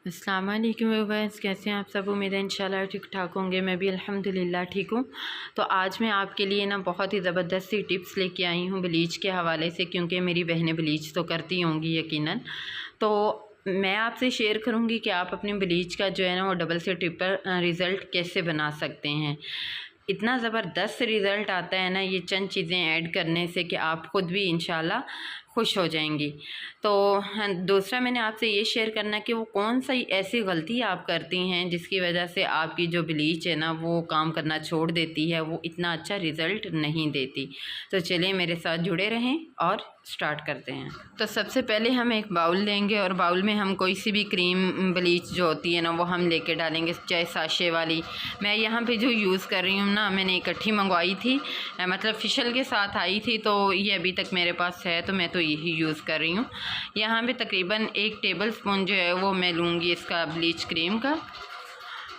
अस्सलाम वालेकुम व्यूअर्स, कैसे हैं आप सब। उम्मीद है इंशाल्लाह ठीक ठाक होंगे। मैं भी अल्हम्दुलिल्लाह ठीक हूँ। तो आज मैं आपके लिए ना बहुत ही ज़बरदस्त सी टिप्स लेके आई हूँ ब्लीच के हवाले से, क्योंकि मेरी बहनें ब्लीच तो करती होंगी यकीनन। तो मैं आपसे शेयर करूँगी कि आप अपनी ब्लीच का जो है ना वो डबल से ट्रिपल रिज़ल्ट कैसे बना सकते हैं। इतना ज़बरदस्त रिज़ल्ट आता है ना ये चंद चीज़ें ऐड करने से कि आप ख़ुद भी इंशाल्लाह खुश हो जाएंगी। तो दूसरा मैंने आपसे ये शेयर करना कि वो कौन सा ऐसी गलती आप करती हैं जिसकी वजह से आपकी जो ब्लीच है ना वो काम करना छोड़ देती है, वो इतना अच्छा रिज़ल्ट नहीं देती। तो चलिए मेरे साथ जुड़े रहें और स्टार्ट करते हैं। तो सबसे पहले हम एक बाउल लेंगे और बाउल में हम कोई सी भी क्रीम ब्लीच जो होती है ना वो हम लेके डालेंगे, चाहे साशे वाली। मैं यहाँ पे जो यूज़ कर रही हूँ ना, मैंने इकट्ठी मंगवाई थी, मतलब फिशल के साथ आई थी, तो ये अभी तक मेरे पास है, तो मैं तो यही यूज़ कर रही हूँ। यहाँ पे तकरीबन 1 टेबल स्पून जो है वो मैं लूँगी इसका ब्लीच क्रीम का।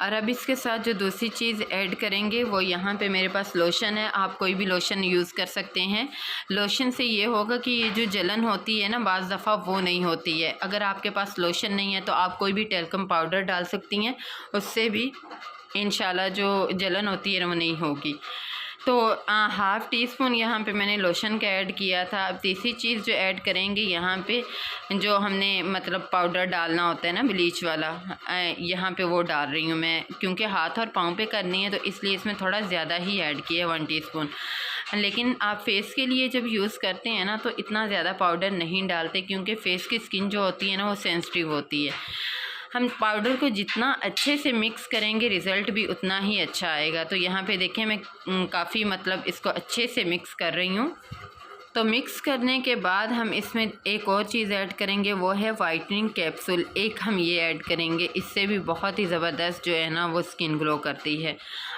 और अब इसके साथ जो दूसरी चीज़ ऐड करेंगे वो यहाँ पे मेरे पास लोशन है। आप कोई भी लोशन यूज़ कर सकते हैं। लोशन से ये होगा कि ये जो जलन होती है ना बाज़ दफ़ा वो नहीं होती है। अगर आपके पास लोशन नहीं है तो आप कोई भी टेल्कम पाउडर डाल सकती हैं, उससे भी इंशाल्लाह जो जलन होती है ना वो नहीं होगी। तो हाफ़ टी स्पून यहाँ पे मैंने लोशन का ऐड किया था। अब तीसरी चीज़ जो ऐड करेंगे यहाँ पे जो हमने मतलब पाउडर डालना होता है ना ब्लीच वाला, यहाँ पे वो डाल रही हूँ मैं, क्योंकि हाथ और पाँव पे करनी है तो इसलिए इसमें थोड़ा ज़्यादा ही ऐड किया है 1 टीस्पून। लेकिन आप फेस के लिए जब यूज़ करते हैं ना तो इतना ज़्यादा पाउडर नहीं डालते, क्योंकि फ़ेस की स्किन जो होती है ना वो सेंसिटिव होती है। हम पाउडर को जितना अच्छे से मिक्स करेंगे रिज़ल्ट भी उतना ही अच्छा आएगा। तो यहाँ पे देखें मैं काफ़ी मतलब इसको अच्छे से मिक्स कर रही हूँ। तो मिक्स करने के बाद हम इसमें एक और चीज़ ऐड करेंगे, वो है वाइटनिंग कैप्सूल। एक हम ये ऐड करेंगे, इससे भी बहुत ही ज़बरदस्त जो है ना वो स्किन ग्लो करती है।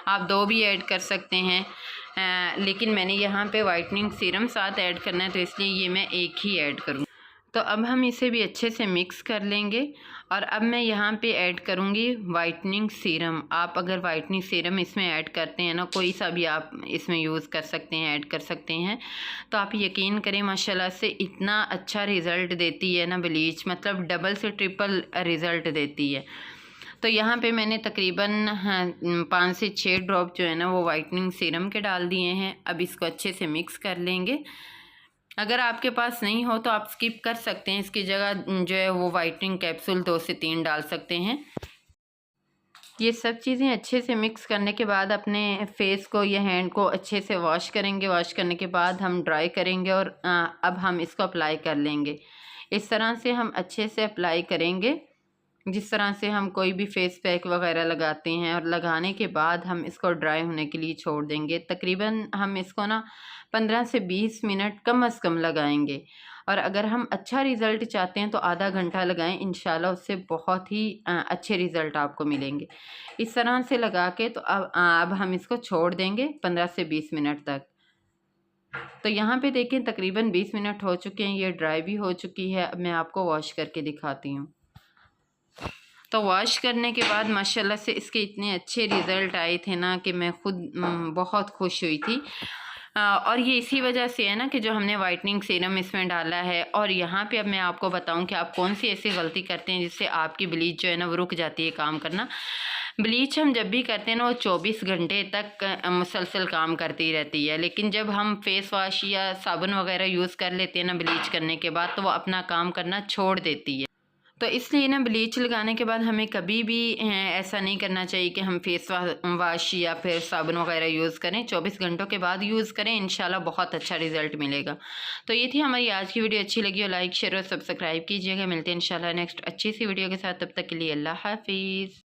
आप 2 भी ऐड कर सकते हैं, लेकिन मैंने यहाँ पे वाइटनिंग सीरम साथ ऐड करना है तो इसलिए ये मैं एक ही ऐड करूँगी। तो अब हम इसे भी अच्छे से मिक्स कर लेंगे। और अब मैं यहाँ पे ऐड करूँगी वाइटनिंग सीरम। आप अगर वाइटनिंग सीरम इसमें ऐड करते हैं ना, कोई सा भी आप इसमें यूज़ कर सकते हैं, ऐड कर सकते हैं, तो आप यकीन करें माशाल्लाह से इतना अच्छा रिज़ल्ट देती है ना ब्लीच, मतलब डबल से ट्रिपल रिज़ल्ट देती है। तो यहाँ पे मैंने तकरीबन 5 से 6 ड्रॉप जो है ना वो वाइटनिंग सीरम के डाल दिए हैं। अब इसको अच्छे से मिक्स कर लेंगे। अगर आपके पास नहीं हो तो आप स्किप कर सकते हैं, इसकी जगह जो है वो वाइटनिंग कैप्सूल 2 से 3 डाल सकते हैं। ये सब चीज़ें अच्छे से मिक्स करने के बाद अपने फेस को या हैंड को अच्छे से वॉश करेंगे। वॉश करने के बाद हम ड्राई करेंगे और अब हम इसको अप्लाई कर लेंगे। इस तरह से हम अच्छे से अप्लाई करेंगे जिस तरह से हम कोई भी फेस पैक वगैरह लगाते हैं, और लगाने के बाद हम इसको ड्राई होने के लिए छोड़ देंगे। तकरीबन हम इसको ना 15 से 20 मिनट कम से कम लगाएंगे। और अगर हम अच्छा रिज़ल्ट चाहते हैं तो आधा घंटा लगाएं, इंशाल्लाह उससे बहुत ही अच्छे रिज़ल्ट आपको मिलेंगे। इस तरह से लगा के तो अब हम इसको छोड़ देंगे 15 से 20 मिनट तक। तो यहाँ पे देखें तकरीबन 20 मिनट हो चुके हैं, ये ड्राई भी हो चुकी है। अब मैं आपको वॉश करके दिखाती हूँ। तो वॉश करने के बाद माशाल्लाह से इसके इतने अच्छे रिज़ल्ट आए थे ना कि मैं ख़ुद बहुत खुश हुई थी। और ये इसी वजह से है ना कि जो हमने वाइटनिंग सीरम इसमें डाला है। और यहाँ पे अब मैं आपको बताऊँ कि आप कौन सी ऐसी गलती करते हैं जिससे आपकी ब्लीच जो है ना वो रुक जाती है काम करना। ब्लीच हम जब भी करते हैं ना वो 24 घंटे तक मुसलसल काम करती रहती है, लेकिन जब हम फेस वॉश या साबुन वगैरह यूज़ कर लेते हैं ना ब्लीच करने के बाद, तो वो अपना काम करना छोड़ देती है। तो इसलिए ना ब्लीच लगाने के बाद हमें कभी भी ऐसा नहीं करना चाहिए कि हम फेस वॉश या फिर साबुन वगैरह यूज़ करें। 24 घंटों के बाद यूज़ करें, इंशाल्लाह बहुत अच्छा रिज़ल्ट मिलेगा। तो ये थी हमारी आज की वीडियो। अच्छी लगी हो लाइक शेयर और सब्सक्राइब कीजिएगा। मिलते हैं इंशाल्लाह नेक्स्ट अच्छी सी वीडियो के साथ। तब तक के लिए अल्लाह हाफिज़।